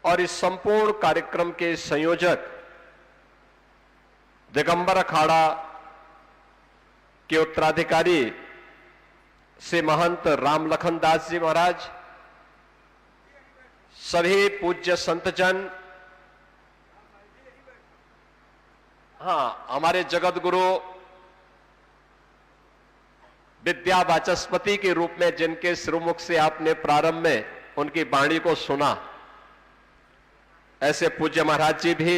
और इस संपूर्ण कार्यक्रम के संयोजक दिगंबर अखाड़ा के उत्तराधिकारी श्री महंत रामलखन दास जी महाराज, सभी पूज्य संतजन, हमारे जगत गुरु विद्या वाचस्पति के रूप में जिनके श्रीमुख से आपने प्रारंभ में उनकी वाणी को सुना, ऐसे पूज्य महाराज जी भी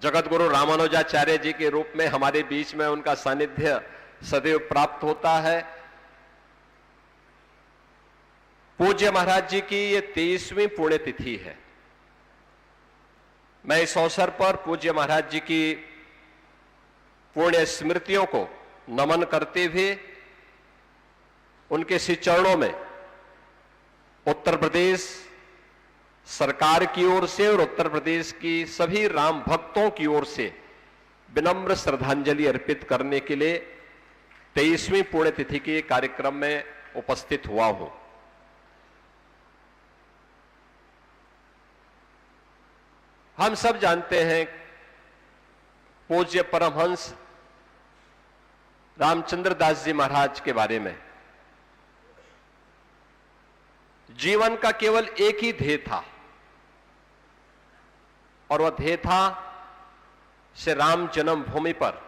जगत गुरु रामानुजाचार्य जी के रूप में हमारे बीच में उनका सानिध्य सदैव प्राप्त होता है। पूज्य महाराज जी की ये 23वीं पुण्यतिथि है। मैं इस अवसर पर पूज्य महाराज जी की पुण्य स्मृतियों को नमन करते हुए उनके श्री चरणों में उत्तर प्रदेश सरकार की ओर से और उत्तर प्रदेश की सभी राम भक्तों की ओर से विनम्र श्रद्धांजलि अर्पित करने के लिए 23वीं पुण्यतिथि के कार्यक्रम में उपस्थित हुआ हूं। हम सब जानते हैं पूज्य परमहंस रामचंद्र दास जी महाराज के बारे में। जीवन का केवल एक ही ध्येय था और वह ध्येय था श्री राम जन्मभूमि पर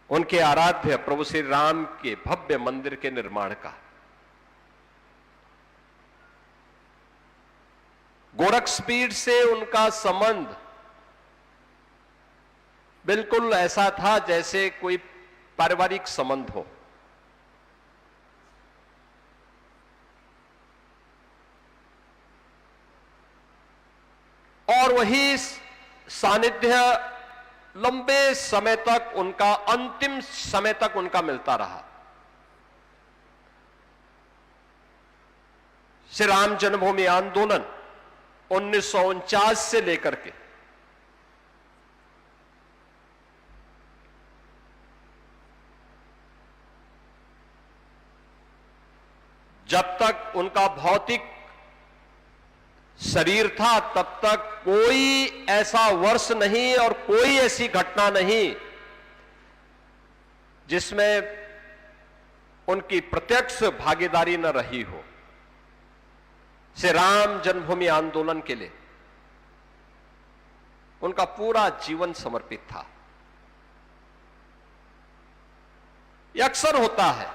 उनके आराध्य प्रभु श्री राम के भव्य मंदिर के निर्माण का। गोरखपीठ से उनका संबंध बिल्कुल ऐसा था जैसे कोई पारिवारिक संबंध हो। और वही सानिध्य लंबे समय तक उनका, अंतिम समय तक उनका मिलता रहा। श्री राम जन्मभूमि आंदोलन 1949 से लेकर के जब तक उनका भौतिक शरीर था तब तक कोई ऐसा वर्ष नहीं और कोई ऐसी घटना नहीं जिसमें उनकी प्रत्यक्ष भागीदारी न रही हो। श्री राम जन्मभूमि आंदोलन के लिए उनका पूरा जीवन समर्पित था। यह अक्सर होता है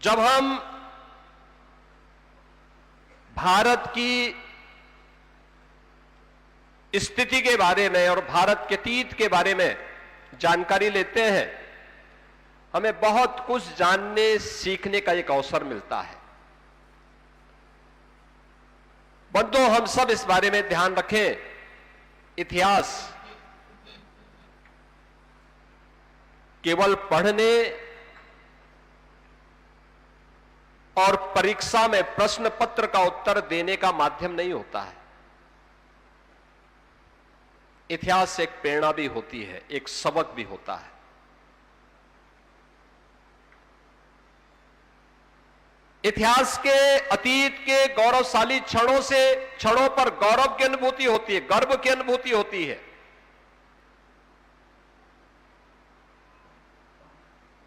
जब हम भारत की स्थिति के बारे में और भारत के अतीत के बारे में जानकारी लेते हैं, हमें बहुत कुछ जानने सीखने का एक अवसर मिलता है। बंधुओं, हम सब इस बारे में ध्यान रखें, इतिहास केवल पढ़ने और परीक्षा में प्रश्न पत्र का उत्तर देने का माध्यम नहीं होता है। इतिहास एक प्रेरणा भी होती है, एक सबक भी होता है। इतिहास के अतीत के गौरवशाली क्षणों पर गौरव की अनुभूति होती है, गर्व की अनुभूति होती है।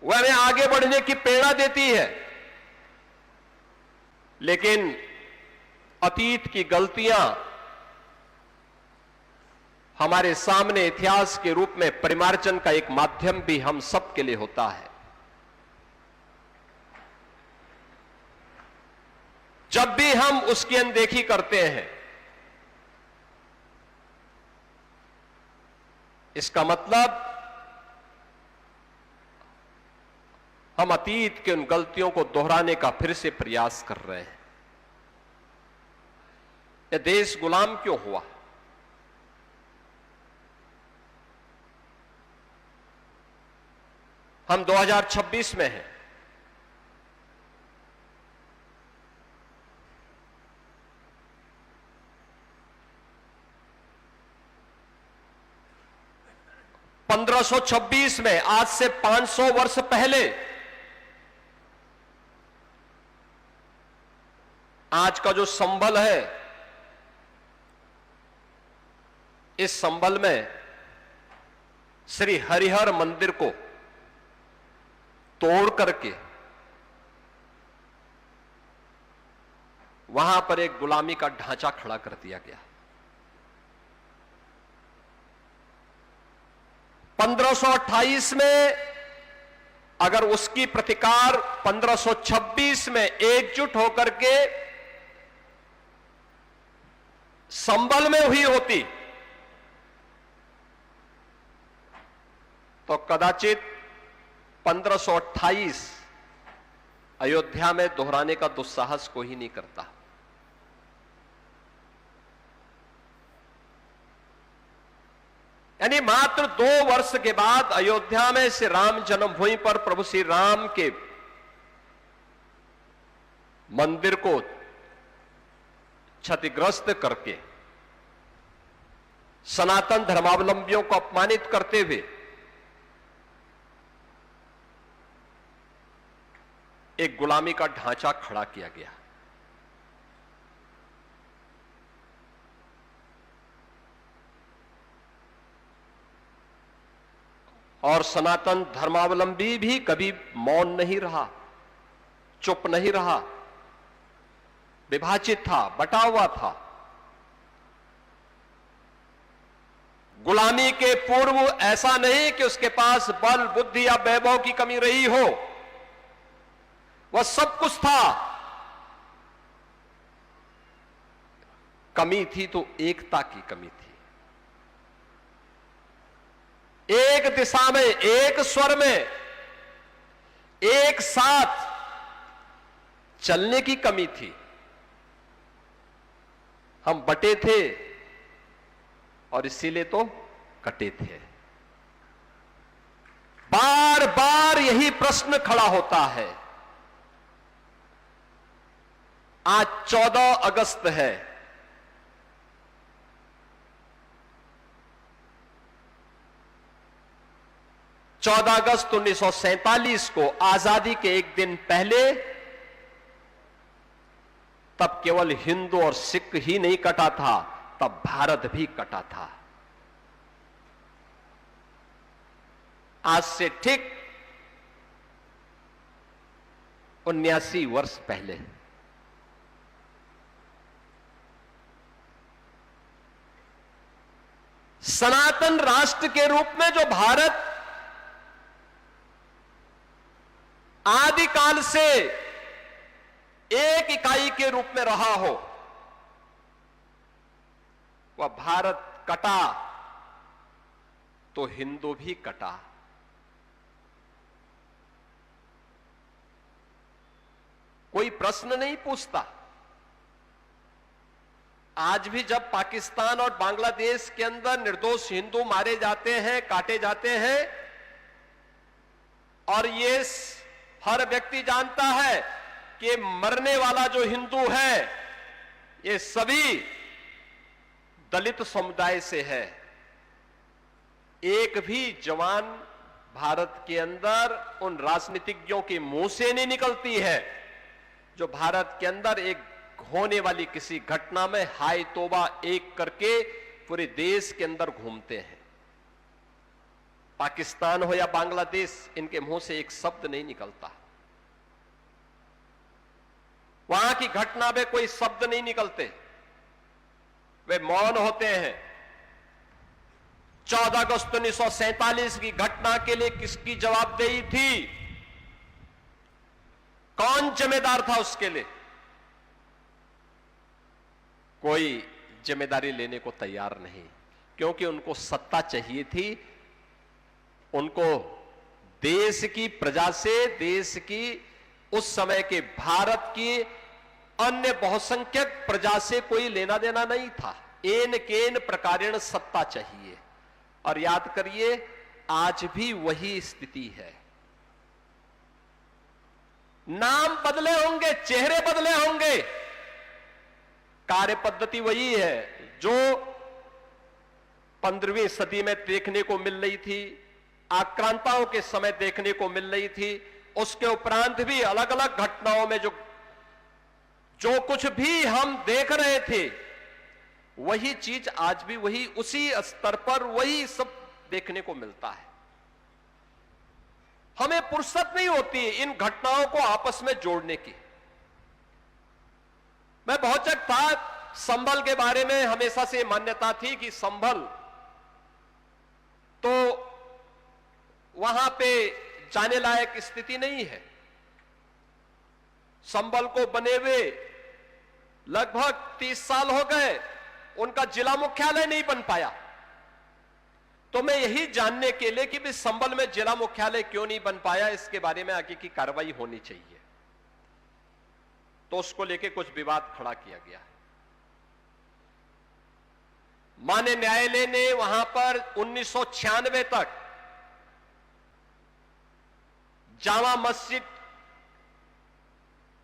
वह हमें आगे बढ़ने की प्रेरणा देती है। लेकिन अतीत की गलतियां हमारे सामने इतिहास के रूप में परिमार्जन का एक माध्यम भी हम सब के लिए होता है। जब भी हम उसकी अनदेखी करते हैं, इसका मतलब हम अतीत के उन गलतियों को दोहराने का फिर से प्रयास कर रहे हैं। यह देश गुलाम क्यों हुआ? हम 2026 में हैं। (1526) में, आज से 500 वर्ष पहले आज का जो संबल है, इस संबल में श्री हरिहर मंदिर को तोड़ करके वहां पर एक गुलामी का ढांचा खड़ा कर दिया गया। 1528 में अगर उसकी प्रतिकार 1526 में एकजुट होकर के संबल में हुई होती तो कदाचित 1528 अयोध्या में दोहराने का दुस्साहस कोई नहीं करता। यानी मात्र 2 वर्ष के बाद अयोध्या में श्री राम जन्मभूमि पर प्रभु श्री राम के मंदिर को क्षतिग्रस्त करके सनातन धर्मावलंबियों को अपमानित करते हुए एक गुलामी का ढांचा खड़ा किया गया। और सनातन धर्मावलंबी भी कभी मौन नहीं रहा, चुप नहीं रहा, विभाजित था, बटा हुआ था। गुलामी के पूर्व ऐसा नहीं कि उसके पास बल, बुद्धि या वैभव की कमी रही हो, वह सब कुछ था। कमी थी तो एकता की कमी थी। एक दिशा में, एक स्वर में, एक साथ चलने की कमी थी। हम बटे थे और इसीलिए तो कटे थे। बार बार यही प्रश्न खड़ा होता है। आज 14 अगस्त है। 14 अगस्त 1947 को आजादी के एक दिन पहले तब केवल हिंदू और सिख ही नहीं कटा था, तब भारत भी कटा था। आज से ठीक 79 वर्ष पहले सनातन राष्ट्र के रूप में जो भारत आदिकाल से एक इकाई के रूप में रहा हो, वह भारत कटा तो हिंदू भी कटा। कोई प्रश्न नहीं पूछता। आज भी जब पाकिस्तान और बांग्लादेश के अंदर निर्दोष हिंदू मारे जाते हैं, काटे जाते हैं, और ये हर व्यक्ति जानता है कि मरने वाला जो हिंदू है ये सभी दलित समुदाय से है। एक भी जवान भारत के अंदर उन राजनीतिज्ञों के मुंह से नहीं निकलती है जो भारत के अंदर एक होने वाली किसी घटना में हाय तौबा एक करके पूरे देश के अंदर घूमते हैं। पाकिस्तान हो या बांग्लादेश, इनके मुंह से एक शब्द नहीं निकलता। वहां की घटना में कोई शब्द नहीं निकलते, वे मौन होते हैं। 14 अगस्त 1947 की घटना के लिए किसकी जवाबदेही थी? कौन जिम्मेदार था उसके लिए? कोई जिम्मेदारी लेने को तैयार नहीं, क्योंकि उनको सत्ता चाहिए थी। उनको देश की प्रजा से, देश की उस समय के भारत की अन्य बहुसंख्यक प्रजा से कोई लेना देना नहीं था। एन केन प्रकारेण सत्ता चाहिए। और याद करिए, आज भी वही स्थिति है। नाम बदले होंगे, चेहरे बदले होंगे, कार्य पद्धति वही है जो 15वीं सदी में देखने को मिल रही थी, आक्रांताओं के समय देखने को मिल रही थी। उसके उपरांत भी अलग अलग घटनाओं में जो जो कुछ भी हम देख रहे थे वही चीज आज भी वही उसी स्तर पर वही सब देखने को मिलता है। हमें फुर्सत नहीं होती इन घटनाओं को आपस में जोड़ने की। मैं बहुचक था, संभल के बारे में हमेशा से मान्यता थी कि संभल तो वहां पे जाने लायक स्थिति नहीं है। संभल को बने हुए लगभग 30 साल हो गए, उनका जिला मुख्यालय नहीं बन पाया। तो मैं यही जानने के लिए कि भी संभल में जिला मुख्यालय क्यों नहीं बन पाया, इसके बारे में आगे की कार्रवाई होनी चाहिए। तो उसको लेके कुछ विवाद खड़ा किया गया। माननीय न्यायालय ने वहां पर 1996 तक जामा मस्जिद,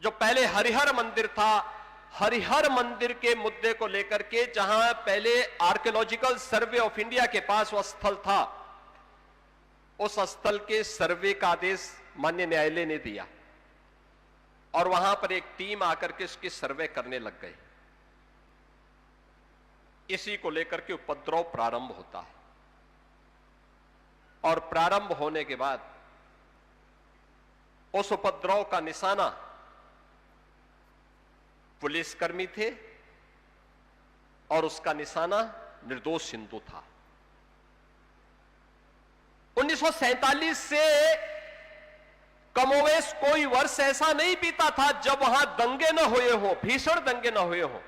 जो पहले हरिहर मंदिर था, हरिहर मंदिर के मुद्दे को लेकर के जहां पहले आर्कियोलॉजिकल सर्वे ऑफ इंडिया के पास वह स्थल था, उस स्थल के सर्वे का आदेश माननीय न्यायालय ने दिया और वहां पर एक टीम आकर के उसकी सर्वे करने लग गई। इसी को लेकर के उपद्रव प्रारंभ होता है और प्रारंभ होने के बाद उस उपद्रव का निशाना पुलिसकर्मी थे और उसका निशाना निर्दोष हिंदू था। 1947 से कमोवेश कोई वर्ष ऐसा नहीं बीता था जब वहां दंगे न हुए हो, भीषण दंगे न हुए हो।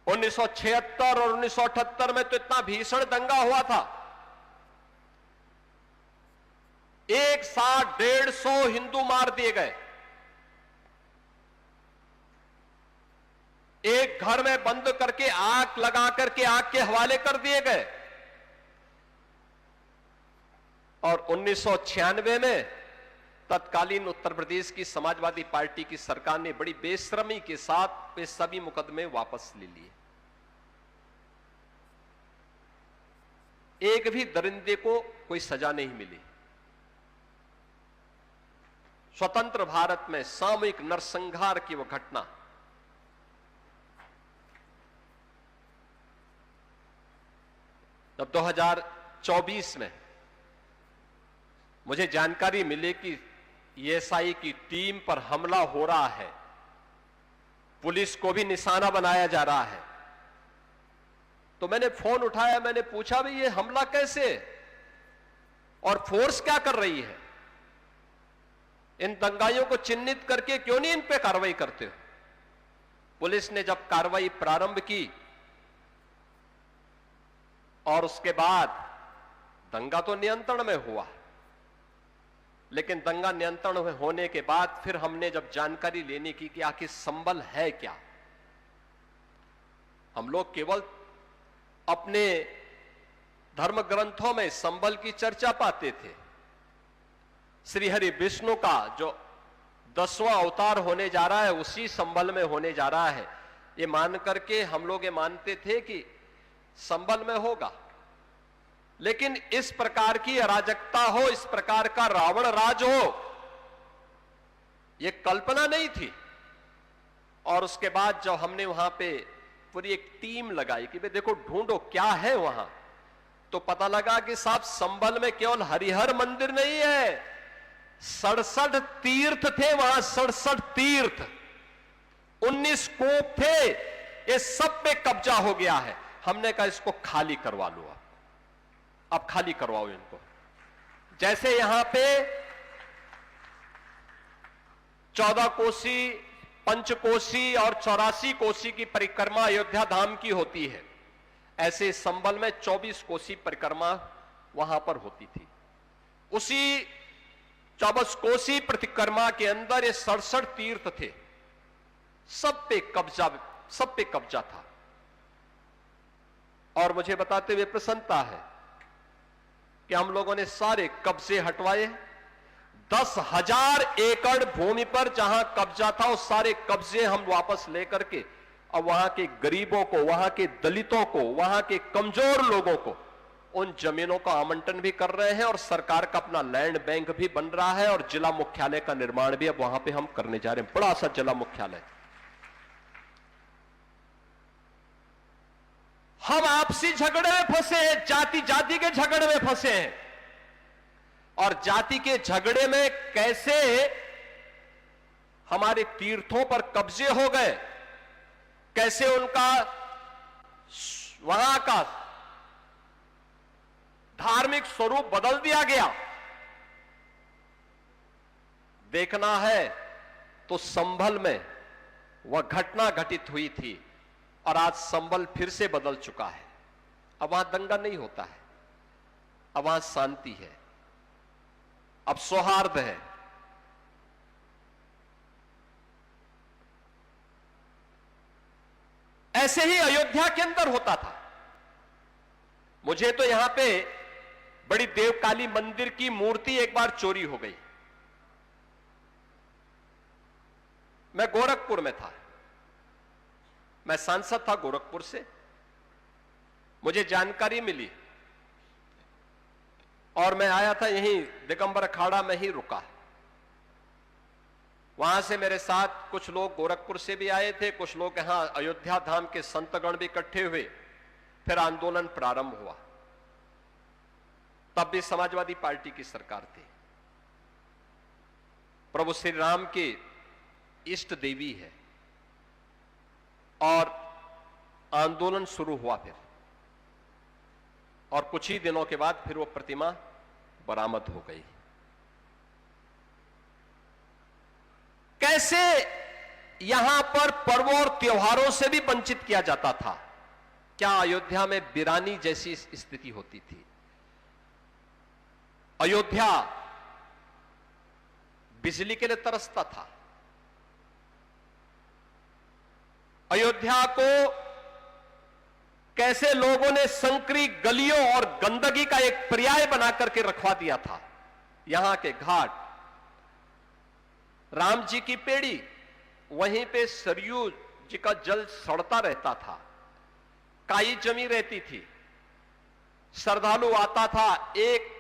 1976 और 1978 में तो इतना भीषण दंगा हुआ था, एक साथ 150 हिंदू मार दिए गए, एक घर में बंद करके आग लगा करके आग के हवाले कर दिए गए। और 1996 में तत्कालीन उत्तर प्रदेश की समाजवादी पार्टी की सरकार ने बड़ी बेशर्मी के साथ वे सभी मुकदमे वापस ले लिए। एक भी दरिंदे को कोई सजा नहीं मिली। स्वतंत्र भारत में सामूहिक नरसंहार की वो घटना तब 2024 में मुझे जानकारी मिली कि ईएसआई की टीम पर हमला हो रहा है, पुलिस को भी निशाना बनाया जा रहा है। तो मैंने फोन उठाया, मैंने पूछा भी ये हमला कैसे और फोर्स क्या कर रही है, इन दंगाइयों को चिन्हित करके क्यों नहीं इन पे कार्रवाई करते हो। पुलिस ने जब कार्रवाई प्रारंभ की और उसके बाद दंगा तो नियंत्रण में हुआ, लेकिन दंगा नियंत्रण में होने के बाद फिर हमने जब जानकारी लेने की कि आखिर संभल है क्या। हम लोग केवल अपने धर्म ग्रंथों में संभल की चर्चा पाते थे। श्री हरि विष्णु का जो 10वां अवतार होने जा रहा है उसी संभल में होने जा रहा है, ये मान करके हम लोग ये मानते थे कि संभल में होगा। लेकिन इस प्रकार की अराजकता हो, इस प्रकार का रावण राज हो, यह कल्पना नहीं थी। और उसके बाद जब हमने वहां पे पूरी एक टीम लगाई कि भाई देखो ढूंढो क्या है वहां, तो पता लगा कि साहब संभल में केवल हरिहर मंदिर नहीं है, 67 तीर्थ थे वहां, 67 तीर्थ, 19 कूप थे, ये सब पे कब्जा हो गया है। हमने कहा इसको खाली करवा लो, अब खाली करवाओ इनको। जैसे यहां पे 14 कोसी, पंचकोसी और 84 कोसी की परिक्रमा अयोध्या धाम की होती है, ऐसे संभल में 24 कोसी परिक्रमा वहां पर होती थी। उसी 24 कोसी परिक्रमा के अंदर ये 67 तीर्थ थे, सब पे कब्जा था। और मुझे बताते हुए प्रसन्नता है कि हम लोगों ने सारे कब्जे हटवाए। 10,000 एकड़ भूमि पर जहां कब्जा था वो सारे कब्जे हम वापस लेकर के अब वहां के गरीबों को, वहां के दलितों को, वहां के कमजोर लोगों को उन जमीनों का आवंटन भी कर रहे हैं और सरकार का अपना लैंड बैंक भी बन रहा है और जिला मुख्यालय का निर्माण भी अब वहां पे हम करने जा रहे हैं, बड़ा सा जिला मुख्यालय। हम आपसी झगड़े में फंसे हैं, जाति जाति के झगड़े में फंसे हैं और जाति के झगड़े में कैसे हमारे तीर्थों पर कब्जे हो गए, कैसे उनका वहां का धार्मिक स्वरूप बदल दिया गया, देखना है तो संभल में वह घटना घटित हुई थी और आज संभल फिर से बदल चुका है। अब वहां दंगा नहीं होता है, अब वहां शांति है, अब सौहार्द है। ऐसे ही अयोध्या के अंदर होता था। मुझे तो यहां पे बड़ी देवकाली मंदिर की मूर्ति एक बार चोरी हो गई। मैं गोरखपुर में था, मैं सांसद था गोरखपुर से, मुझे जानकारी मिली और मैं आया था यहीं दिगंबर अखाड़ा में ही रुका। वहां से मेरे साथ कुछ लोग गोरखपुर से भी आए थे, कुछ लोग यहां अयोध्या धाम के संतगण भी इकट्ठे हुए। फिर आंदोलन प्रारंभ हुआ। तब भी समाजवादी पार्टी की सरकार थी। प्रभु श्री राम के इष्ट देवी है और आंदोलन शुरू हुआ फिर, और कुछ ही दिनों के बाद फिर वो प्रतिमा बरामद हो गई। कैसे यहां पर पर्वों और त्योहारों से भी वंचित किया जाता था। क्या अयोध्या में वीरानी जैसी स्थिति होती थी। अयोध्या बिजली के लिए तरसता था। अयोध्या को कैसे लोगों ने संकरी गलियों और गंदगी का एक पर्याय बना करके रखवा दिया था। यहां के घाट, राम जी की पेड़ी, वहीं पे सरयू जी का जल सड़ता रहता था, काई जमी रहती थी। श्रद्धालु आता था, एक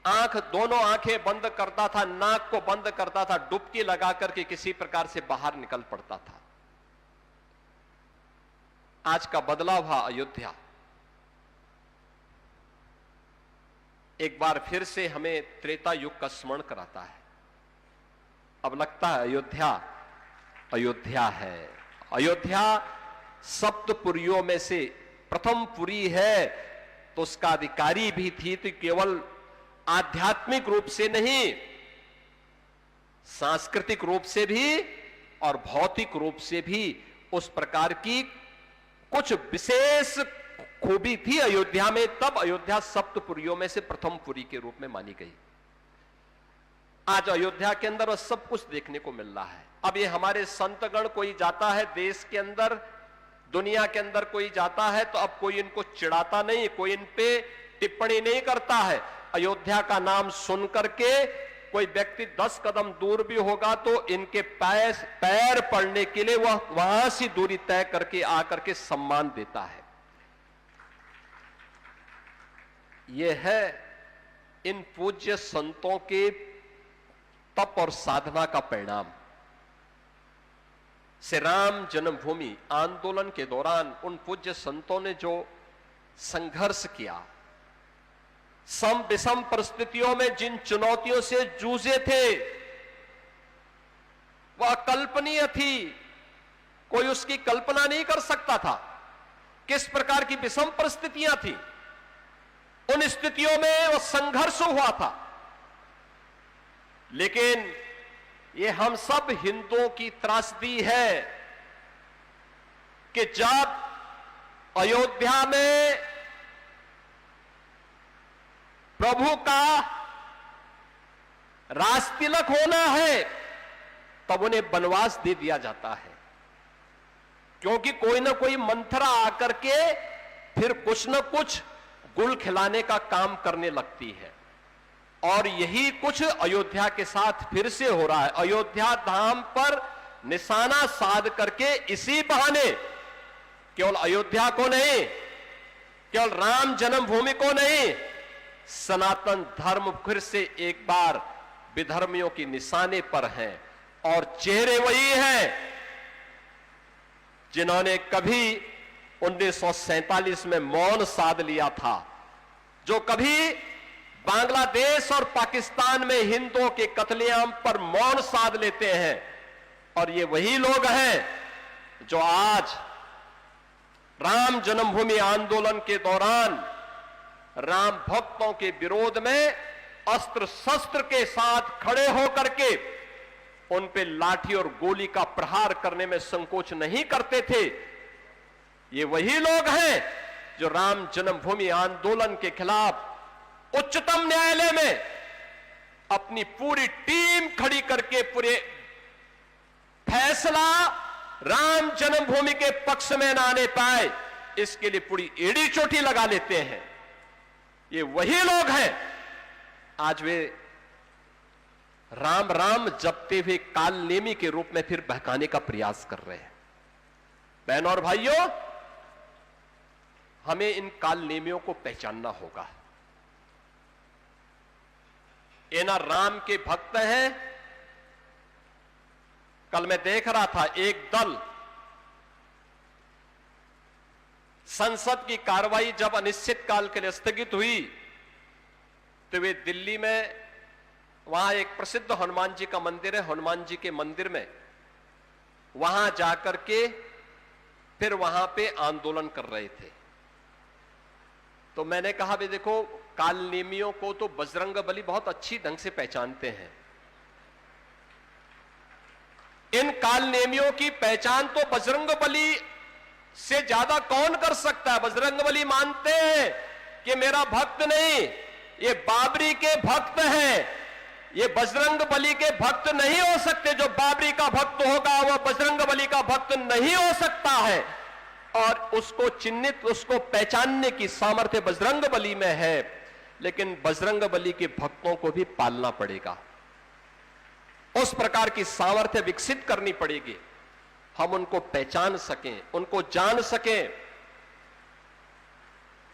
आंख, दोनों आंखें बंद करता था, नाक को बंद करता था, डुबकी लगा करके किसी प्रकार से बाहर निकल पड़ता था। आज का बदलाव हुआ अयोध्या। एक बार फिर से हमें त्रेता युग का स्मरण कराता है। अब लगता है अयोध्या अयोध्या है। अयोध्या सप्तपुरियों में से प्रथम पुरी है, तो उसका अधिकारी भी थी तो केवल आध्यात्मिक रूप से नहीं, सांस्कृतिक रूप से भी और भौतिक रूप से भी उस प्रकार की कुछ विशेष खूबी थी अयोध्या में। तब अयोध्या सप्तपुरियों में से प्रथम पुरी के रूप में मानी गई। आज अयोध्या के अंदर वह सब कुछ देखने को मिल रहा है। अब ये हमारे संतगण कोई जाता है देश के अंदर, दुनिया के अंदर कोई जाता है, तो अब कोई इनको चिढ़ाता नहीं, कोई इन पे टिप्पणी नहीं करता है। अयोध्या का सुन करके कोई व्यक्ति 10 कदम दूर भी होगा तो इनके पैर पड़ने के लिए वह वहां से दूरी तय करके आकर के सम्मान देता है। यह है इन पूज्य संतों के तप और साधना का परिणाम। श्री राम जन्मभूमि आंदोलन के दौरान उन पूज्य संतों ने जो संघर्ष किया, सम विषम परिस्थितियों में जिन चुनौतियों से जूझे थे, वह अकल्पनीय थी। कोई उसकी कल्पना नहीं कर सकता था किस प्रकार की विषम परिस्थितियां थी। उन स्थितियों में वह संघर्ष हुआ था। लेकिन ये हम सब हिंदुओं की त्रासदी है कि जब अयोध्या में प्रभु का राज तिलक होना है तब उन्हें वनवास दे दिया जाता है, क्योंकि कोई ना कोई मंथरा आकर के फिर कुछ न कुछ गुल खिलाने का काम करने लगती है। और यही कुछ अयोध्या के साथ फिर से हो रहा है। अयोध्या धाम पर निशाना साध करके इसी बहाने केवल अयोध्या को नहीं, केवल राम जन्मभूमि को नहीं, सनातन धर्म फिर से एक बार विधर्मियों की निशाने पर हैं। और चेहरे वही हैं जिन्होंने कभी 1947 में मौन साध लिया था, जो कभी बांग्लादेश और पाकिस्तान में हिंदुओं के कत्लेआम पर मौन साध लेते हैं। और ये वही लोग हैं जो आज राम जन्मभूमि आंदोलन के दौरान राम भक्तों के विरोध में अस्त्र शस्त्र के साथ खड़े होकर के उन पे लाठी और गोली का प्रहार करने में संकोच नहीं करते थे। ये वही लोग हैं जो राम जन्मभूमि आंदोलन के खिलाफ उच्चतम न्यायालय में अपनी पूरी टीम खड़ी करके पूरे फैसला राम जन्मभूमि के पक्ष में ना आने पाए, इसके लिए पूरी एड़ी चोटी लगा लेते हैं। ये वही लोग हैं आज वे राम राम जपते हुए काल नेमी के रूप में फिर बहकाने का प्रयास कर रहे हैं। बहनों और भाइयों, हमें इन काल नेमियों को पहचानना होगा। ये ना राम के भक्त हैं। कल मैं देख रहा था एक दल संसद की कार्रवाई जब अनिश्चित काल के लिए स्थगित हुई तो वे दिल्ली में वहां एक प्रसिद्ध हनुमान जी का मंदिर है, हनुमान जी के मंदिर में वहां जाकर के फिर वहां पे आंदोलन कर रहे थे। तो मैंने कहा भी देखो, काल नेमियों को तो बजरंगबली बहुत अच्छी ढंग से पहचानते हैं। इन काल नेमियों की पहचान तो बजरंगबली से ज्यादा कौन कर सकता है। बजरंगबली मानते हैं कि मेरा भक्त नहीं, ये बाबरी के भक्त हैं। ये बजरंगबली के भक्त नहीं हो सकते। जो बाबरी का भक्त होगा वह बजरंगबली का भक्त नहीं हो सकता है। और उसको चिन्हित, उसको पहचानने की सामर्थ्य बजरंगबली में है। लेकिन बजरंगबली के भक्तों को भी पालना पड़ेगा, उस प्रकार की सामर्थ्य विकसित करनी पड़ेगी, हम उनको पहचान सकें, उनको जान सकें।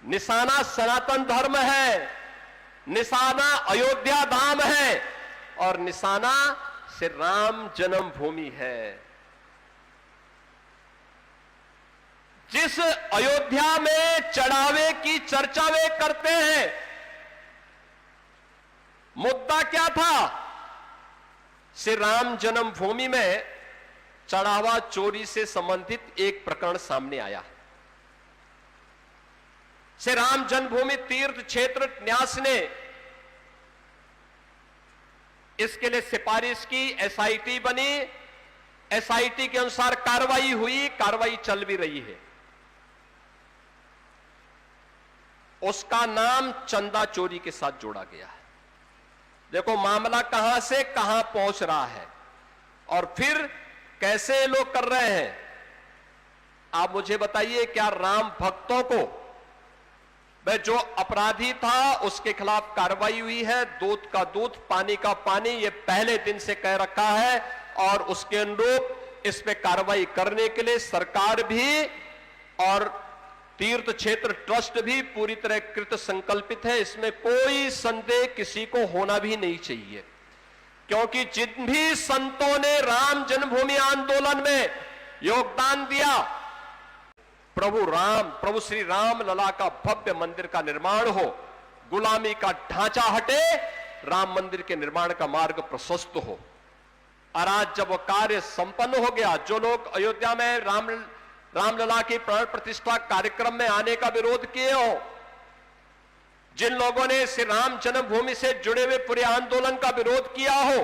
निशाना सनातन धर्म है, निशाना अयोध्या धाम है और निशाना श्री राम जन्मभूमि है। जिस अयोध्या में चढ़ावे की चर्चा वे करते हैं, मुद्दा क्या था? श्री राम जन्मभूमि में चढ़ावा चोरी से संबंधित एक प्रकरण सामने आया। श्री राम जन्मभूमि तीर्थ क्षेत्र न्यास ने इसके लिए सिफारिश की, एसआईटी बनी, एसआईटी के अनुसार कार्रवाई हुई, कार्रवाई चल भी रही है। उसका नाम चंदा चोरी के साथ जोड़ा गया है। देखो मामला कहां से कहां पहुंच रहा है और फिर कैसे लोग कर रहे हैं। आप मुझे बताइए, क्या राम भक्तों को वह जो अपराधी था उसके खिलाफ कार्रवाई हुई है? दूध का दूध, पानी का पानी, ये पहले दिन से कह रखा है और उसके अनुरूप इस पे कार्रवाई करने के लिए सरकार भी और तीर्थ क्षेत्र ट्रस्ट भी पूरी तरह कृत संकल्पित है। इसमें कोई संदेह किसी को होना भी नहीं चाहिए, क्योंकि जिन भी संतों ने राम जन्मभूमि आंदोलन में योगदान दिया, प्रभु श्री राम लला का भव्य मंदिर का निर्माण हो, गुलामी का ढांचा हटे, राम मंदिर के निर्माण का मार्ग प्रशस्त हो। और आज जब वह कार्य संपन्न हो गया, जो लोग अयोध्या में रामलला की प्राण प्रतिष्ठा कार्यक्रम में आने का विरोध किए हो, जिन लोगों ने श्री राम जन्मभूमि से जुड़े हुए पूरे आंदोलन का विरोध किया हो,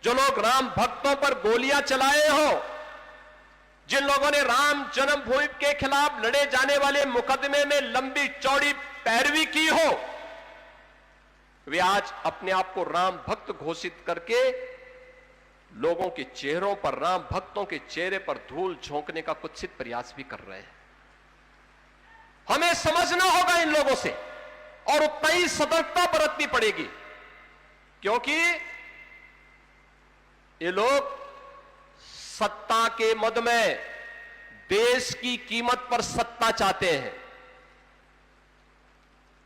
जो लोग राम भक्तों पर गोलियां चलाए हो, जिन लोगों ने राम जन्मभूमि के खिलाफ लड़े जाने वाले मुकदमे में लंबी चौड़ी पैरवी की हो, वे आज अपने आप को राम भक्त घोषित करके लोगों के चेहरों पर, राम भक्तों के चेहरे पर धूल झोंकने का कुत्सित प्रयास भी कर रहे हैं। हमें समझना होगा इन लोगों से और उतना ही सतर्कता बरतनी पड़ेगी, क्योंकि ये लोग सत्ता के मद में देश की कीमत पर सत्ता चाहते हैं।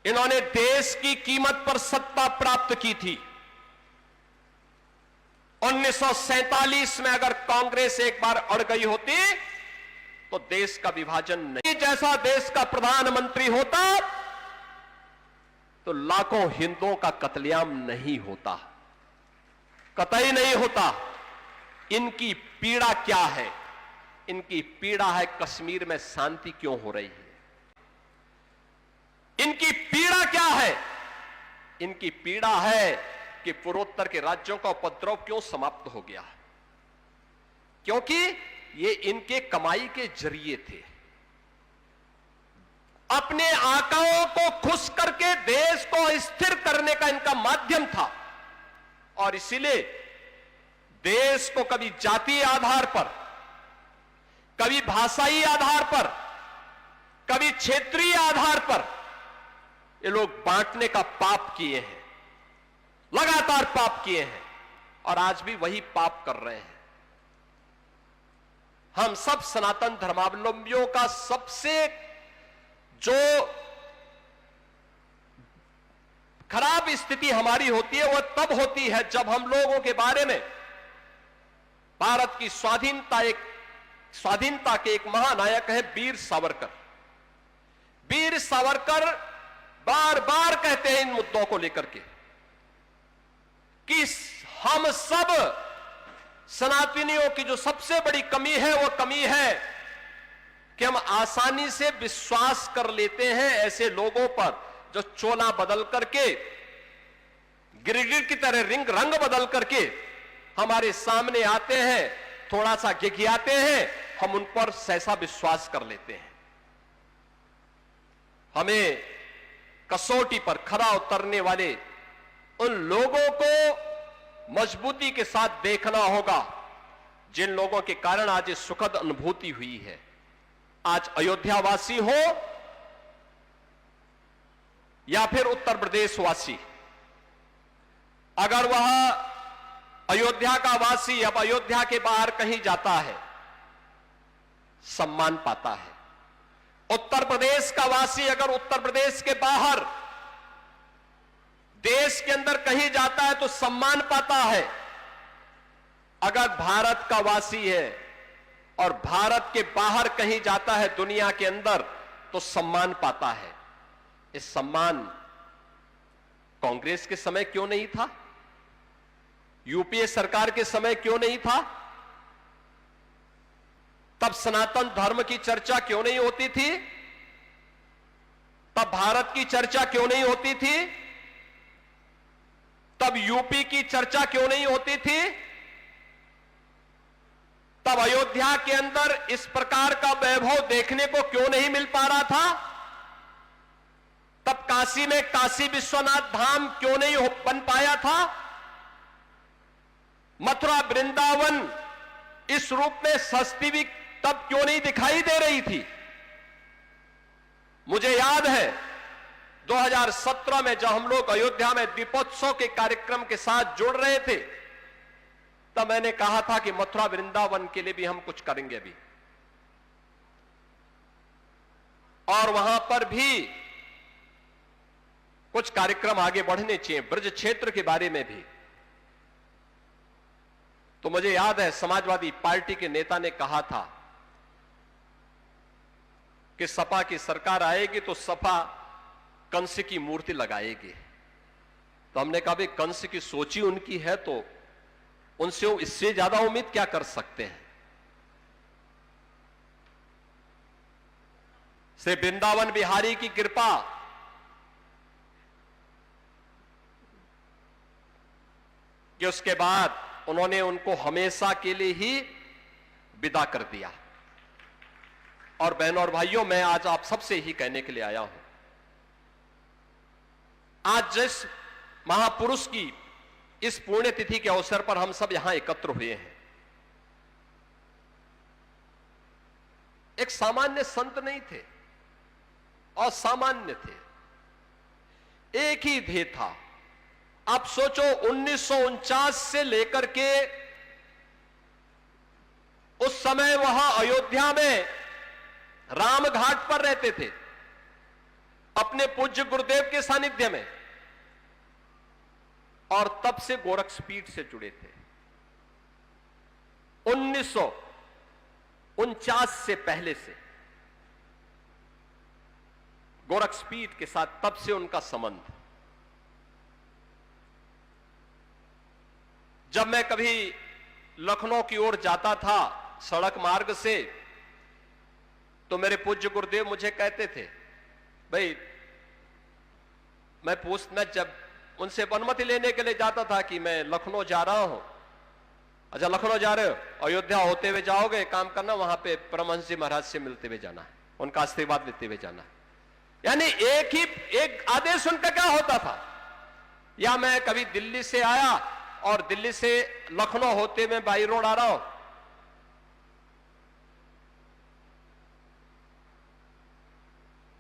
इन्होंने देश की कीमत पर सत्ता प्राप्त की थी। 1947 में अगर कांग्रेस एक बार अड़ गई होती तो देश का विभाजन नहीं, जैसा देश का प्रधानमंत्री होता तो लाखों हिंदुओं का कत्लेआम नहीं होता, कतई नहीं होता। इनकी पीड़ा क्या है? इनकी पीड़ा है कश्मीर में शांति क्यों हो रही है। इनकी पीड़ा क्या है? इनकी पीड़ा है कि पूर्वोत्तर के राज्यों का उपद्रव क्यों समाप्त हो गया। क्योंकि ये इनके कमाई के जरिए थे, अपने आकाओं को खुश करके देश को स्थिर करने का इनका माध्यम था। और इसीलिए देश को कभी जातीय आधार पर, कभी भाषाई आधार पर, कभी क्षेत्रीय आधार पर ये लोग बांटने का पाप किए हैं, लगातार पाप किए हैं और आज भी वही पाप कर रहे हैं। हम सब सनातन धर्मावलंबियों का सबसे जो खराब स्थिति हमारी होती है वह तब होती है जब हम लोगों के बारे में भारत की स्वाधीनता के एक महानायक है वीर सावरकर। वीर सावरकर बार बार कहते हैं इन मुद्दों को लेकर के कि हम सब सनातनियों की जो सबसे बड़ी कमी है वो कमी है कि हम आसानी से विश्वास कर लेते हैं ऐसे लोगों पर जो चोला बदल करके, गिरगिट की तरह रंग बदल करके हमारे सामने आते हैं, थोड़ा सा गिघियाते हैं, हम उन पर सहसा विश्वास कर लेते हैं। हमें कसौटी पर खरा उतरने वाले उन लोगों को मजबूती के साथ देखना होगा जिन लोगों के कारण आज इस सुखद अनुभूति हुई है। आज अयोध्या वासी हो या फिर उत्तर प्रदेश वासी, अगर वह अयोध्या का वासी अब अयोध्या के बाहर कहीं जाता है सम्मान पाता है। उत्तर प्रदेश का वासी अगर उत्तर प्रदेश के बाहर देश के अंदर कहीं जाता है तो सम्मान पाता है। अगर भारत का वासी है और भारत के बाहर कहीं जाता है दुनिया के अंदर तो सम्मान पाता है। इस सम्मान कांग्रेस के समय क्यों नहीं था? यूपीए सरकार के समय क्यों नहीं था? तब सनातन धर्म की चर्चा क्यों नहीं होती थी? तब भारत की चर्चा क्यों नहीं होती थी? तब यूपी की चर्चा क्यों नहीं होती थी? तब अयोध्या के अंदर इस प्रकार का वैभव देखने को क्यों नहीं मिल पा रहा था? तब काशी में काशी विश्वनाथ धाम क्यों नहीं बन पाया था? मथुरा वृंदावन इस रूप में सस्ती भी तब क्यों नहीं दिखाई दे रही थी? मुझे याद है 2017 में जब हम लोग अयोध्या में दीपोत्सव के कार्यक्रम के साथ जुड़ रहे थे तब मैंने कहा था कि मथुरा वृंदावन के लिए भी हम कुछ करेंगे अभी, और वहां पर भी कुछ कार्यक्रम आगे बढ़ने चाहिए, ब्रज क्षेत्र के बारे में भी। तो मुझे याद है समाजवादी पार्टी के नेता ने कहा था कि सपा की सरकार आएगी तो सपा कंस की मूर्ति लगाएगी। तो हमने कहा भाई कंस की सोची उनकी है तो उनसे इससे ज्यादा उम्मीद क्या कर सकते हैं। श्री वृंदावन बिहारी की कृपा कि उसके बाद उन्होंने उनको हमेशा के लिए ही विदा कर दिया। और बहनों और भाइयों, मैं आज आप सबसे ही कहने के लिए आया हूं, आज जिस महापुरुष की इस पुण्यतिथि के अवसर पर हम सब यहां एकत्र हुए हैं, एक सामान्य संत नहीं थे, असामान्य थे। एक ही ध्येय था। आप सोचो 1949 से लेकर के उस समय वहां अयोध्या में रामघाट पर रहते थे। अपने पूज्य गुरुदेव के सानिध्य में, और तब से गोरक्षपीठ से जुड़े थे। 1949 से पहले से गोरक्षपीठ के साथ तब से उनका संबंध। जब मैं कभी लखनऊ की ओर जाता था सड़क मार्ग से, तो मेरे पूज्य गुरुदेव मुझे कहते थे, भाई मैं जब उनसे अनुमति लेने के लिए जाता था कि मैं लखनऊ जा रहा हूं। अच्छा, लखनऊ जा रहे हो, अयोध्या होते हुए जाओगे, काम करना, वहां पे परमहंस जी महाराज से मिलते हुए जाना है, उनका आशीर्वाद लेते हुए जाना है। यानी एक आदेश उनका क्या होता था, या मैं कभी दिल्ली से आया और दिल्ली से लखनऊ होते मैं बाई रोड आ रहा हूं,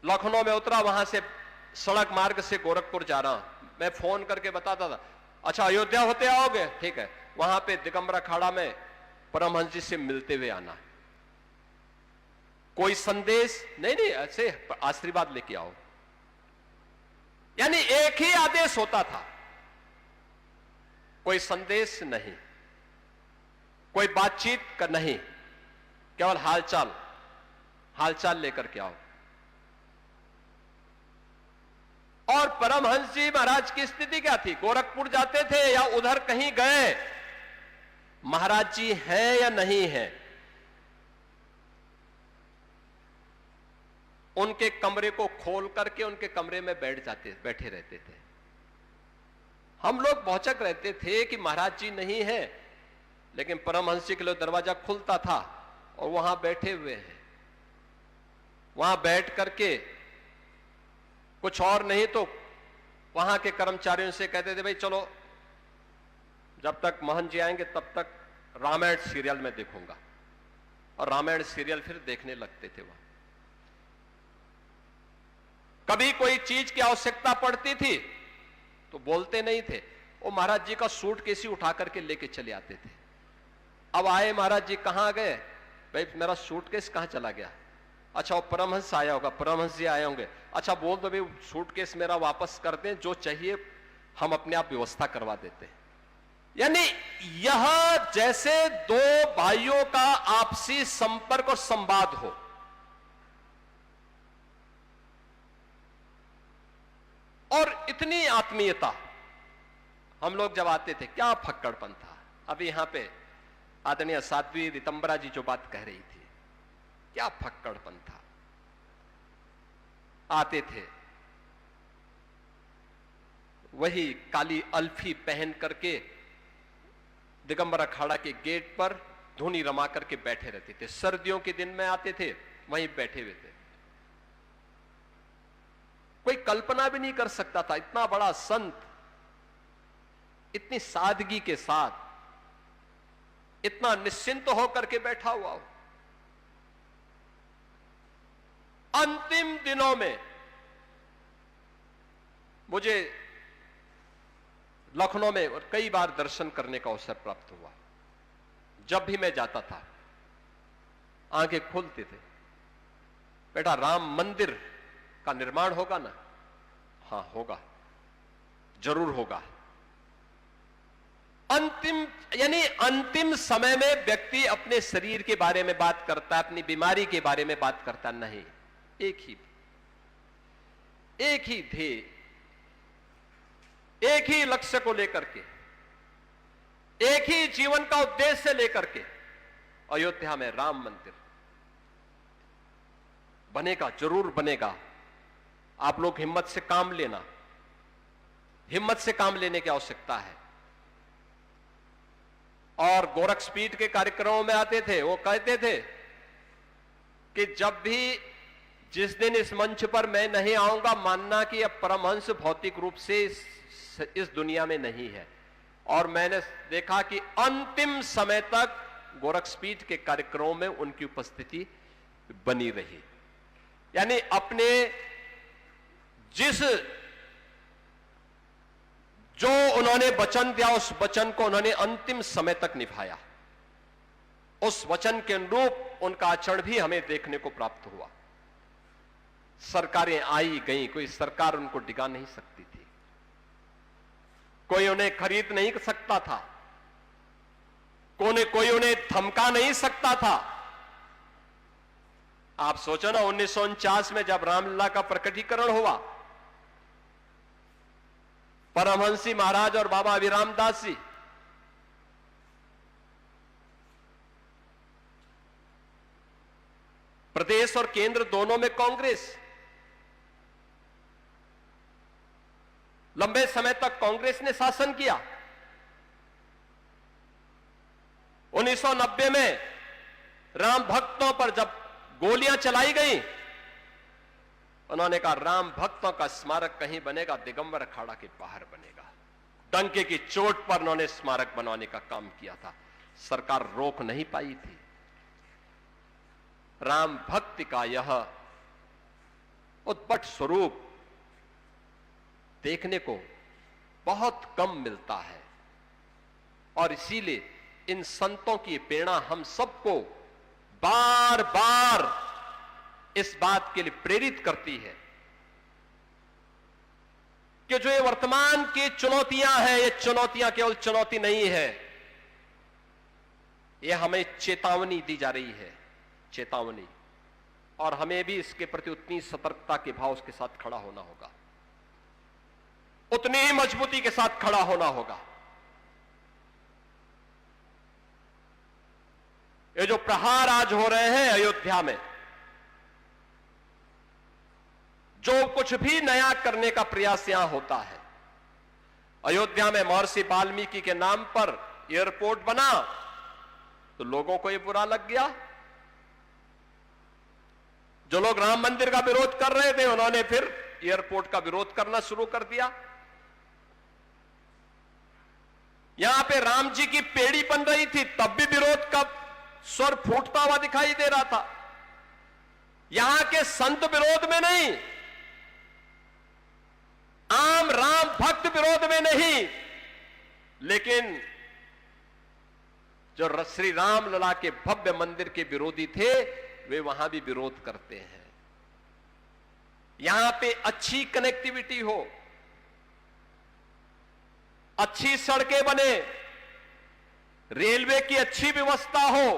लखनऊ में उतरा, वहां से सड़क मार्ग से गोरखपुर जा रहा हूं, मैं फोन करके बताता था, अच्छा अयोध्या होते आओगे, ठीक है, वहां पे दिगंबर अखाड़ा में परमहंस जी से मिलते हुए आना। कोई संदेश नहीं, ऐसे आशीर्वाद लेके आओ। यानी एक ही आदेश होता था, कोई संदेश नहीं, कोई बातचीत का नहीं, केवल हालचाल लेकर के आओ। और परमहंस जी महाराज की स्थिति क्या थी, गोरखपुर जाते थे या उधर कहीं गए, महाराज जी हैं या नहीं हैं, उनके कमरे को खोल करके उनके कमरे में बैठे रहते थे। हम लोग भौचक रहते थे कि महाराज जी नहीं हैं, लेकिन परमहंस जी के लिए दरवाजा खुलता था और वहां बैठे हुए हैं। वहां बैठ करके कुछ और नहीं तो वहां के कर्मचारियों से कहते थे, भाई चलो जब तक महंत जी आएंगे तब तक रामायण सीरियल में देखूंगा, और रामायण सीरियल फिर देखने लगते थे। वहां कभी कोई चीज की आवश्यकता पड़ती थी तो बोलते नहीं थे, वो महाराज जी का सूटकेस ही उठा करके लेके चले आते थे। अब आए महाराज जी, कहां गए, भाई मेरा सूटकेस कहां चला गया, अच्छा वो परमहंस आया होगा, परमहंस जी आए होंगे, अच्छा बोल दो भाई सूटकेस मेरा वापस कर दें, जो चाहिए हम अपने आप व्यवस्था करवा देते हैं। यानी यह जैसे दो भाइयों का आपसी संपर्क और संवाद हो। और इतनी आत्मीयता, हम लोग जब आते थे क्या फक्कड़पन था। अभी यहां पे आदरणीय साध्वी रितंबरा जी जो बात कह रही थी, क्या फक्कड़पन था। आते थे वही काली अल्फी पहन करके दिगंबर अखाड़ा के गेट पर धुनी रमा करके बैठे रहते थे। सर्दियों के दिन में आते थे, वहीं बैठे हुए थे। कोई कल्पना भी नहीं कर सकता था इतना बड़ा संत इतनी सादगी के साथ, इतना निश्चिंत होकर के बैठा हुआ हो। अंतिम दिनों में मुझे लखनऊ में और कई बार दर्शन करने का अवसर प्राप्त हुआ। जब भी मैं जाता था आंखें खुलती थे, बेटा राम मंदिर का निर्माण होगा ना, हां होगा, जरूर होगा। अंतिम समय में व्यक्ति अपने शरीर के बारे में बात करता है, अपनी बीमारी के बारे में बात करता नहीं। एक ही ध्येय, एक ही लक्ष्य को लेकर के, एक ही जीवन का उद्देश्य लेकर के अयोध्या में राम मंदिर बनेगा, जरूर बनेगा। आप लोग हिम्मत से काम लेना, हिम्मत से काम लेने की आवश्यकता है। और गोरक्षपीठ के कार्यक्रमों में आते थे, वो कहते थे कि जब भी जिस दिन इस मंच पर मैं नहीं आऊंगा, मानना कि अब परमहंस भौतिक रूप से इस दुनिया में नहीं है। और मैंने देखा कि अंतिम समय तक गोरक्षपीठ के कार्यक्रमों में उनकी उपस्थिति बनी रही। यानी अपने जो उन्होंने वचन दिया, उस वचन को उन्होंने अंतिम समय तक निभाया। उस वचन के अनुरूप उनका आचरण भी हमें देखने को प्राप्त हुआ। सरकारें आई गई, कोई सरकार उनको डिगा नहीं सकती थी, कोई उन्हें खरीद नहीं सकता था, कोई उन्हें धमका नहीं सकता था। आप सोचो ना, 1949 में जब रामलला का प्रकटीकरण हुआ, परमहंसी महाराज और बाबा अभिराम दास जी प्रदेश और केंद्र दोनों में कांग्रेस, लंबे समय तक कांग्रेस ने शासन किया। 1990 में राम भक्तों पर जब गोलियां चलाई गई, उन्होंने कहा राम भक्तों का स्मारक कहीं बनेगा, दिगंबर अखाड़ा के बाहर बनेगा। डंके की चोट पर उन्होंने स्मारक बनवाने का काम किया था, सरकार रोक नहीं पाई थी। राम भक्ति का यह उद्भट स्वरूप देखने को बहुत कम मिलता है, और इसीलिए इन संतों की प्रेरणा हम सबको बार बार इस बात के लिए प्रेरित करती है कि जो ये वर्तमान की चुनौतियां हैं, ये चुनौतियां केवल चुनौती नहीं है, ये हमें चेतावनी दी जा रही है, चेतावनी। और हमें भी इसके प्रति उतनी सतर्कता के भाव के साथ खड़ा होना होगा, उतनी ही मजबूती के साथ खड़ा होना होगा। ये जो प्रहार आज हो रहे हैं अयोध्या में, जो कुछ भी नया करने का प्रयास यहां होता है, अयोध्या में महर्षि वाल्मीकि के नाम पर एयरपोर्ट बना तो लोगों को यह बुरा लग गया। जो लोग राम मंदिर का विरोध कर रहे थे, उन्होंने फिर एयरपोर्ट का विरोध करना शुरू कर दिया। यहां पे राम जी की पेड़ी बन रही थी, तब भी विरोध का स्वर फूटता हुआ दिखाई दे रहा था। यहां के संत विरोध में नहीं, आम राम भक्त विरोध में नहीं, लेकिन जो श्री राम लला के भव्य मंदिर के विरोधी थे, वे वहां भी विरोध करते हैं। यहां पे अच्छी कनेक्टिविटी हो, अच्छी सड़कें बने, रेलवे की अच्छी व्यवस्था हो,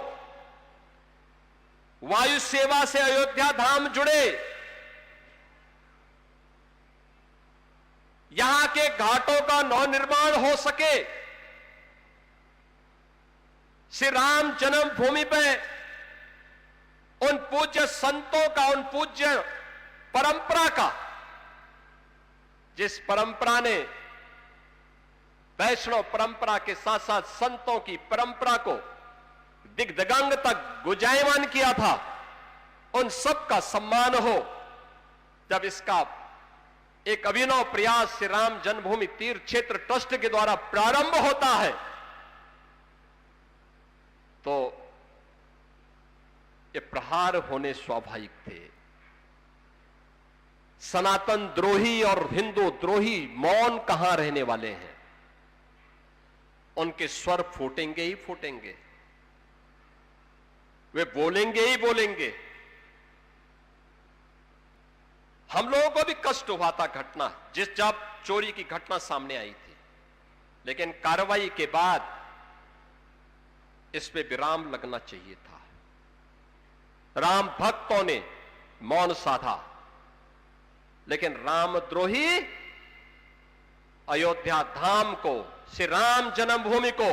वायु सेवा से अयोध्या धाम जुड़े, यहां के घाटों का नवनिर्माण हो सके, श्री राम जन्मभूमि पे उन पूज्य संतों का, उन पूज्य परंपरा का, जिस परंपरा ने वैष्णव परंपरा के साथ साथ संतों की परंपरा को दिग्दिगंग तक गुंजायमान किया था, उन सब का सम्मान हो। जब इसका एक अभिनव प्रयास श्री राम जन्मभूमि तीर्थ क्षेत्र ट्रस्ट के द्वारा प्रारंभ होता है, तो ये प्रहार होने स्वाभाविक थे। सनातन द्रोही और हिंदू द्रोही मौन कहां रहने वाले हैं, उनके स्वर फूटेंगे ही फूटेंगे, वे बोलेंगे ही बोलेंगे। हम लोगों को भी कष्ट हुआ था घटना, जब चोरी की घटना सामने आई थी, लेकिन कार्रवाई के बाद इस पे विराम लगना चाहिए था। राम भक्तों ने मौन साधा, लेकिन रामद्रोही अयोध्या धाम को, श्री राम जन्मभूमि को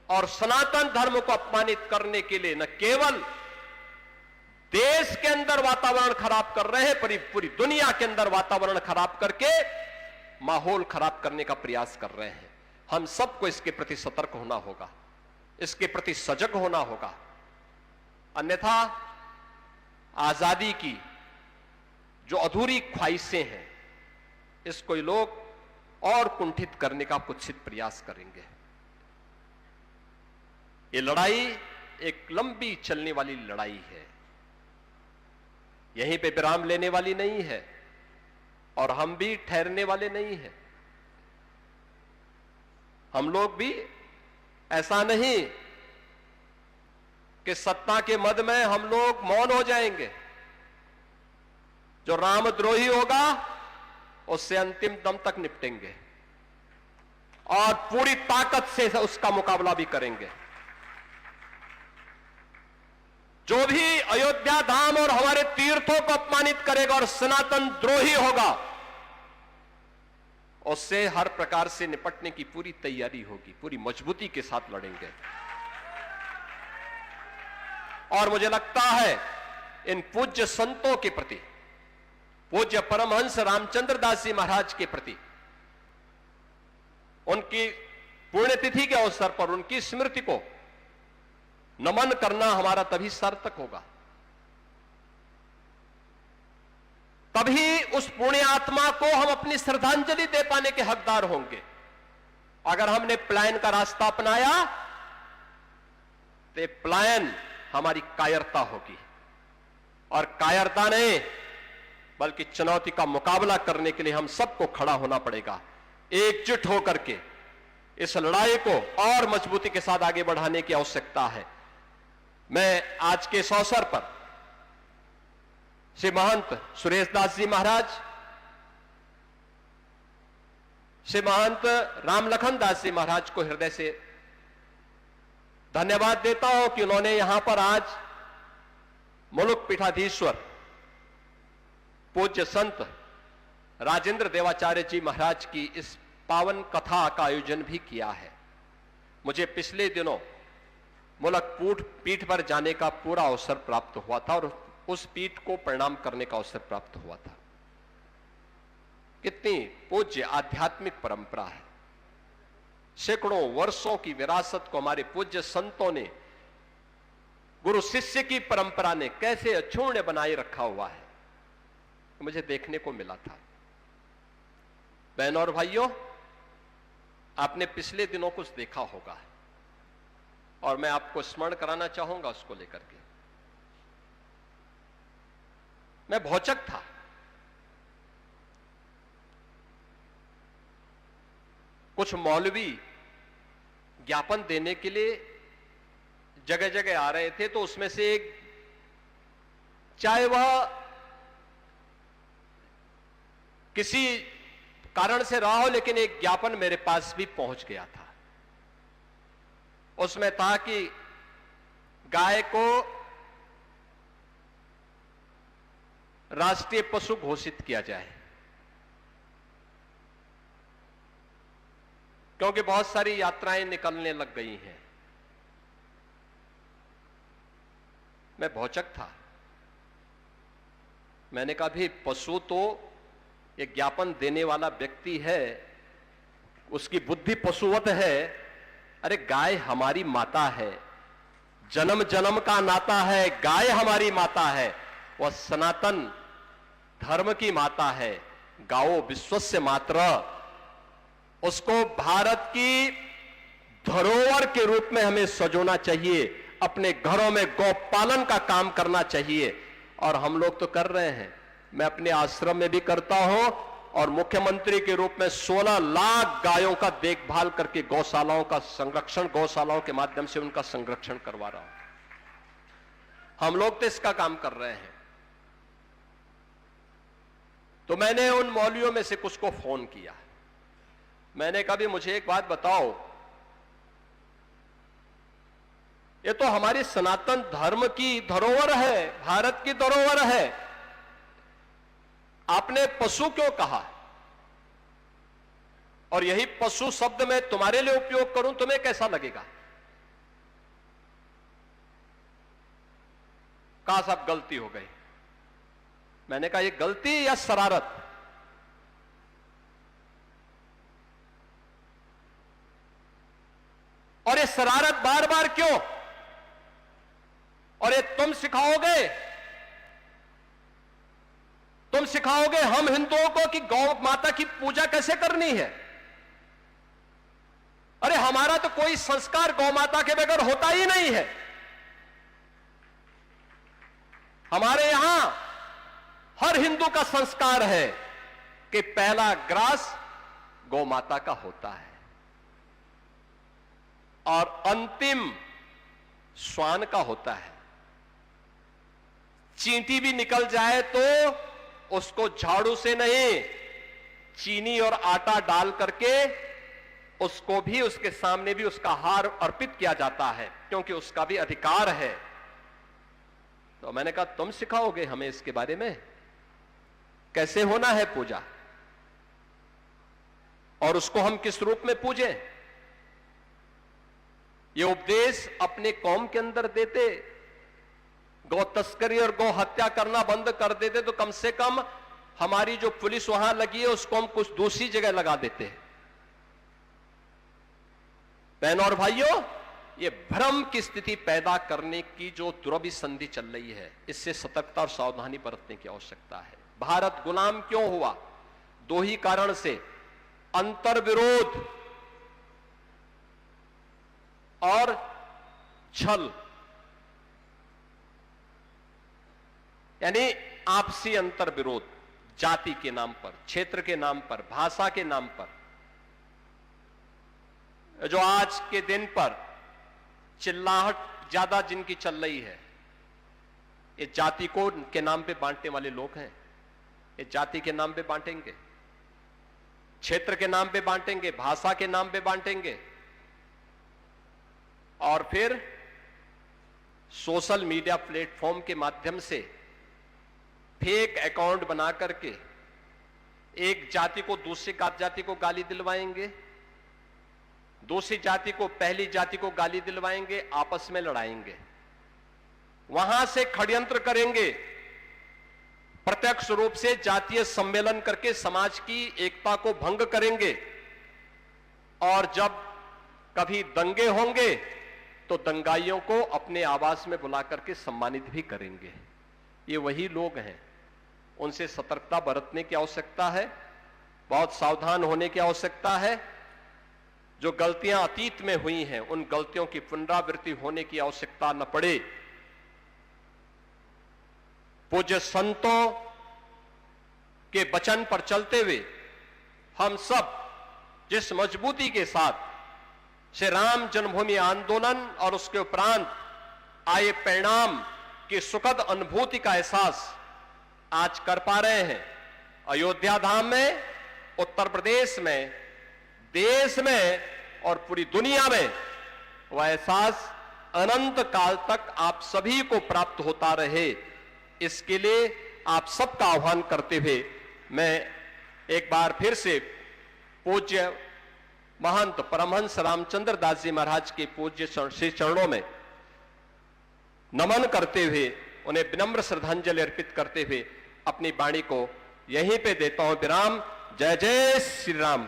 और सनातन धर्म को अपमानित करने के लिए न केवल देश के अंदर वातावरण खराब कर रहे हैं, पूरी दुनिया के अंदर वातावरण खराब करके माहौल खराब करने का प्रयास कर रहे हैं। हम सबको इसके प्रति सतर्क होना होगा, इसके प्रति सजग होना होगा, अन्यथा आजादी की जो अधूरी ख्वाहिशें हैं, इसको ये लोग और कुंठित करने का कुत्सित प्रयास करेंगे। ये लड़ाई एक लंबी चलने वाली लड़ाई है, यहीं पे विराम लेने वाली नहीं है, और हम भी ठहरने वाले नहीं हैं। हम लोग भी ऐसा नहीं कि सत्ता के मद में हम लोग मौन हो जाएंगे। जो रामद्रोही होगा उससे अंतिम दम तक निपटेंगे और पूरी ताकत से उसका मुकाबला भी करेंगे। जो भी अयोध्या धाम और हमारे तीर्थों को अपमानित करेगा और सनातन द्रोही होगा, उससे हर प्रकार से निपटने की पूरी तैयारी होगी, पूरी मजबूती के साथ लड़ेंगे। और मुझे लगता है इन पूज्य संतों के प्रति, पूज्य परमहंस रामचंद्र दास जी महाराज के प्रति, उनकी पुण्यतिथि के अवसर पर उनकी स्मृति को नमन करना हमारा तभी सार्थक होगा, तभी उस पुण्य आत्मा को हम अपनी श्रद्धांजलि दे पाने के हकदार होंगे। अगर हमने प्लायन का रास्ता अपनाया तो प्लायन हमारी कायरता होगी, और कायरता नहीं बल्कि चुनौती का मुकाबला करने के लिए हम सबको खड़ा होना पड़ेगा। एकजुट होकर के इस लड़ाई को और मजबूती के साथ आगे बढ़ाने की आवश्यकता है। मैं आज के इस अवसर पर श्री महंत सुरेश दास जी महाराज, श्री महंत रामलखन दास जी महाराज को हृदय से धन्यवाद देता हूं कि उन्होंने यहां पर आज मुलुक पीठाधीश्वर पूज्य संत राजेंद्र देवाचार्य जी महाराज की इस पावन कथा का आयोजन भी किया है। मुझे पिछले दिनों मुलक पीठ पर जाने का पूरा अवसर प्राप्त हुआ था और उस पीठ को प्रणाम करने का अवसर प्राप्त हुआ था। कितनी पूज्य आध्यात्मिक परंपरा है। सैकड़ों वर्षों की विरासत को हमारे पूज्य संतों ने, गुरु शिष्य की परंपरा ने कैसे अक्षुण्ण बनाए रखा हुआ है, मुझे देखने को मिला था। बहनों और भाइयों, आपने पिछले दिनों कुछ देखा होगा और मैं आपको स्मरण कराना चाहूंगा उसको लेकर के। मैं भौचक था। कुछ मौलवी ज्ञापन देने के लिए जगह जगह आ रहे थे, तो उसमें से एक, चाहे वह किसी कारण से रहा हो, लेकिन एक ज्ञापन मेरे पास भी पहुंच गया था। उसमें था कि गाय को राष्ट्रीय पशु घोषित किया जाए, क्योंकि बहुत सारी यात्राएं निकलने लग गई हैं। मैं भौचक था। मैंने कहा भी पशु तो एक ज्ञापन देने वाला व्यक्ति है, उसकी बुद्धि पशुवत है। अरे गाय हमारी माता है, जन्म जन्म का नाता है। गाय हमारी माता है, वह सनातन धर्म की माता है। गाओ विश्वस्य मातरः, उसको भारत की धरोहर के रूप में हमें सजोना चाहिए। अपने घरों में गौपालन का काम करना चाहिए, और हम लोग तो कर रहे हैं। मैं अपने आश्रम में भी करता हूं, और मुख्यमंत्री के रूप में 16 लाख गायों का देखभाल करके गौशालाओं का संरक्षण, गौशालाओं के माध्यम से उनका संरक्षण करवा रहा हूं। हम लोग तो इसका काम कर रहे हैं। तो मैंने उन मौलवियों में से कुछ को फोन किया। मैंने कहा भी मुझे एक बात बताओ, ये तो हमारी सनातन धर्म की धरोहर है, भारत की धरोहर है, आपने पशु क्यों कहा? और यही पशु शब्द मैं तुम्हारे लिए उपयोग करूं, तुम्हें कैसा लगेगा? कहा साहब गलती हो गई। मैंने कहा ये गलती या शरारत? और ये शरारत बार बार क्यों? और ये तुम सिखाओगे हम हिंदुओं को कि गौ माता की पूजा कैसे करनी है? अरे हमारा तो कोई संस्कार गौ माता के बगैर होता ही नहीं है। हमारे यहां हर हिंदू का संस्कार है कि पहला ग्रास गौ माता का होता है, और अंतिम श्वान का होता है। चींटी भी निकल जाए तो उसको झाड़ू से नहीं, चीनी और आटा डाल करके उसको भी, उसके सामने भी उसका हार अर्पित किया जाता है, क्योंकि उसका भी अधिकार है। तो मैंने कहा तुम सिखाओगे हमें इसके बारे में, कैसे होना है पूजा, और उसको हम किस रूप में पूजें। ये उपदेश अपने कौम के अंदर देते, गौ तस्करी और गौ हत्या करना बंद कर देते, तो कम से कम हमारी जो पुलिस वहां लगी है उसको हम कुछ दूसरी जगह लगा देते हैं। बहनों और भाइयों, ये भ्रम की स्थिति पैदा करने की जो दुरभिसंधि चल रही है, इससे सतर्कता और सावधानी बरतने की आवश्यकता है। भारत गुलाम क्यों हुआ? दो ही कारण से, अंतर्विरोध और छल, यानी आपसी अंतर्विरोध, जाति के नाम पर, क्षेत्र के नाम पर, भाषा के नाम पर। जो आज के दिन पर चिल्लाहट ज्यादा जिनकी चल रही है, ये जाति को के नाम पे बांटने वाले लोग हैं। ये जाति के नाम पे बांटेंगे, क्षेत्र के नाम पे बांटेंगे, भाषा के नाम पे बांटेंगे, और फिर सोशल मीडिया प्लेटफॉर्म के माध्यम से फेक अकाउंट बना करके एक जाति को दूसरी जाति को गाली दिलवाएंगे, दूसरी जाति को पहली जाति को गाली दिलवाएंगे, आपस में लड़ाएंगे, वहां से षड्यंत्र करेंगे, प्रत्यक्ष रूप से जातीय सम्मेलन करके समाज की एकता को भंग करेंगे, और जब कभी दंगे होंगे तो दंगाइयों को अपने आवास में बुला करके सम्मानित भी करेंगे। ये वही लोग हैं, उनसे सतर्कता बरतने की आवश्यकता है, बहुत सावधान होने की आवश्यकता है। जो गलतियां अतीत में हुई हैं, उन गलतियों की पुनरावृत्ति होने की आवश्यकता न पड़े। पूज्य संतों के वचन पर चलते हुए हम सब जिस मजबूती के साथ श्री राम जन्मभूमि आंदोलन और उसके उपरांत आए परिणाम की सुखद अनुभूति का एहसास आज कर पा रहे हैं, अयोध्या धाम में, उत्तर प्रदेश में, देश में और पूरी दुनिया में, वह एहसास अनंत काल तक आप सभी को प्राप्त होता रहे, इसके लिए आप सबका आह्वान करते हुए मैं एक बार फिर से पूज्य महंत परमहंस रामचंद्र दास जी महाराज के पूज्य श्री चरणों में नमन करते हुए, उन्हें विनम्र श्रद्धांजलि अर्पित करते हुए अपनी वाणी को यहीं पे देता हूं विराम। जय जय श्री राम।